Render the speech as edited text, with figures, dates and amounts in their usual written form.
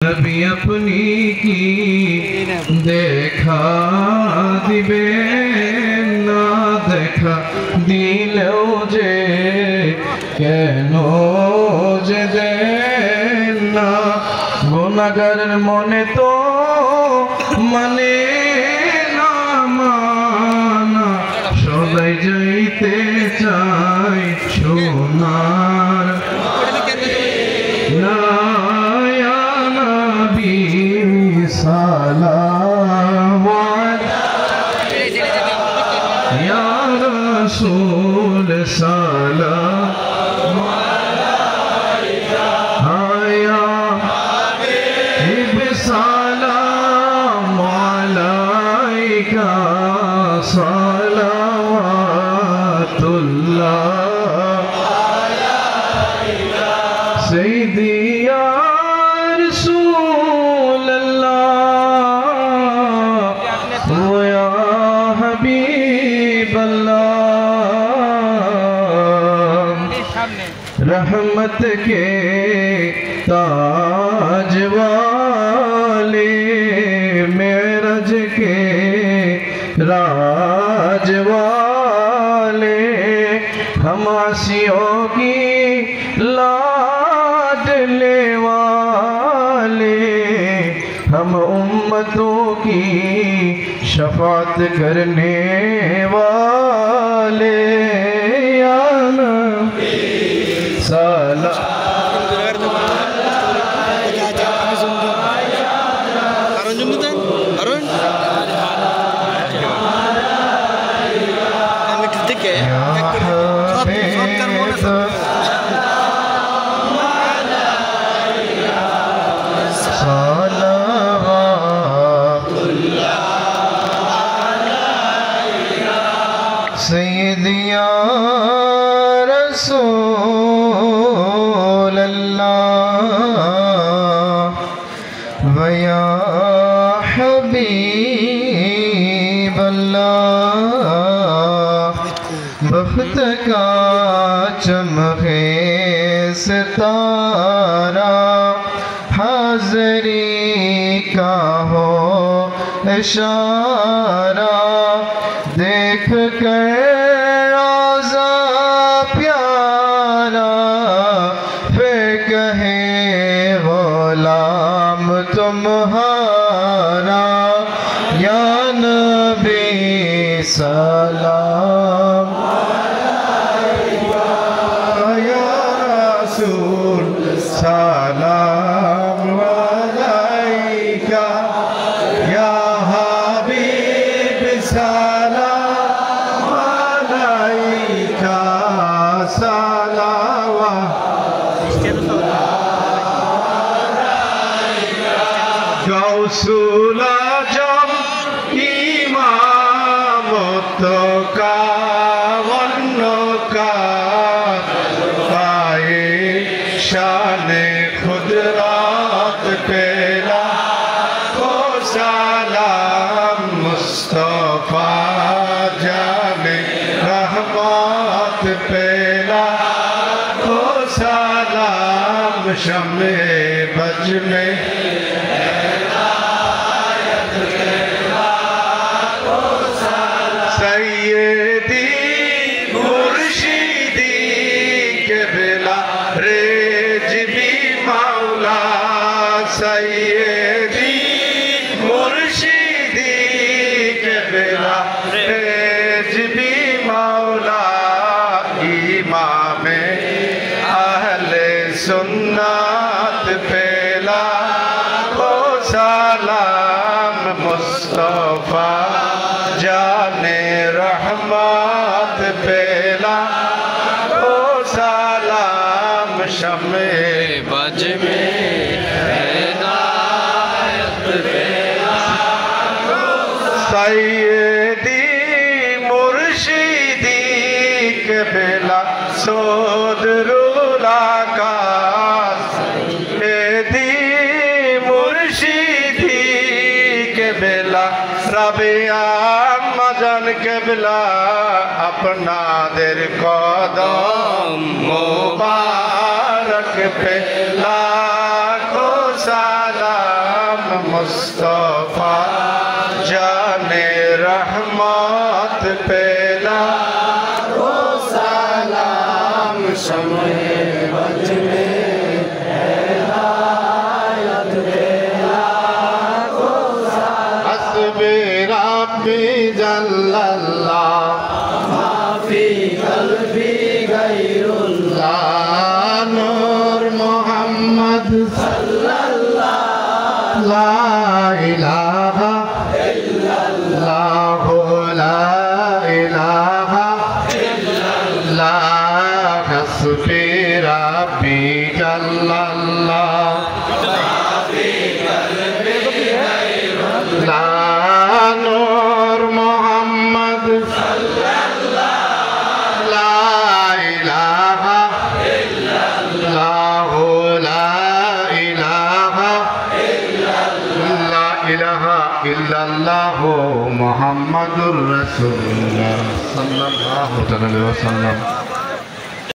नबी अपनी की देखा दिबे ना देखा दिलेও যে কেন যে দেন না গুনাহগারের মনে তো মানে না মানা সবাই যাইতে চাই সোনার या रसूल सलाम या हबीब सलाम अलैका सलावतुल्लाह सय्यदी या रसूल अल्लाह या हबीब रहमत के ताज वाले मेरज के राज वाले हम आसियों की लाडले वाले हम उम्मतों की शफात करने वाले या नबी सलाम सय्यदी या रसूल अल्लाह व या हबीब अल्लाह बख्त का चमके सितारा हाज़री का हो इशारा देख कर रोज़ा प्यारा फिर कहे ग़ुलाम तुम्हारा या नबी सलाम या रसूल सलाम अलैका या हबीब सलाम अलैका सलावा गौसुल आज़म इमामत का वन्न का पाए शान खुदरात पेला को सलाम मुस्तफा जाने रहमत पेला को सलाम शमे बज में सय्यदी मुर्शिदी क़िबला रेज़वी मौला सय्यदी मुर्शिदी क़िबला रेज़वी मौला इमाम अहले सुन्नत पेला को सलाम मुस्तफा जाने रहमत पेला को सलाम शमे बज में हिदायत पेला सय्यदी मुर्शिदी क़िबला सोदरुल आकाश सय्यदी मुर्शिदी क़िबला रबिया मजन क़िबला अपना दिल कदम मुबारक पे लाखों साला मुस्तफा जाने रहमत पेला रो सलाम शमे बज में हिदायत पेला रो हस्बी रब्बी जल्लल्लाह माफी कल्बी गैरुल्लाह नूर मोहम्मद सल्लल्लाह ला इलाहा इल्लल्लाह ला इलाहा इल्लल्लाह हस्बी रब्बी जल्लल्लाह माफी कल्बी गैरुल्लाह नूर मोहम्मद सल्लल्लाह ला इलाहा इल्लल्लाह ला इलाहा इल्लल्लाह मुहम्मदुर रसूलुल्लाह सल्लल्लाहु अलैहि वसल्लम।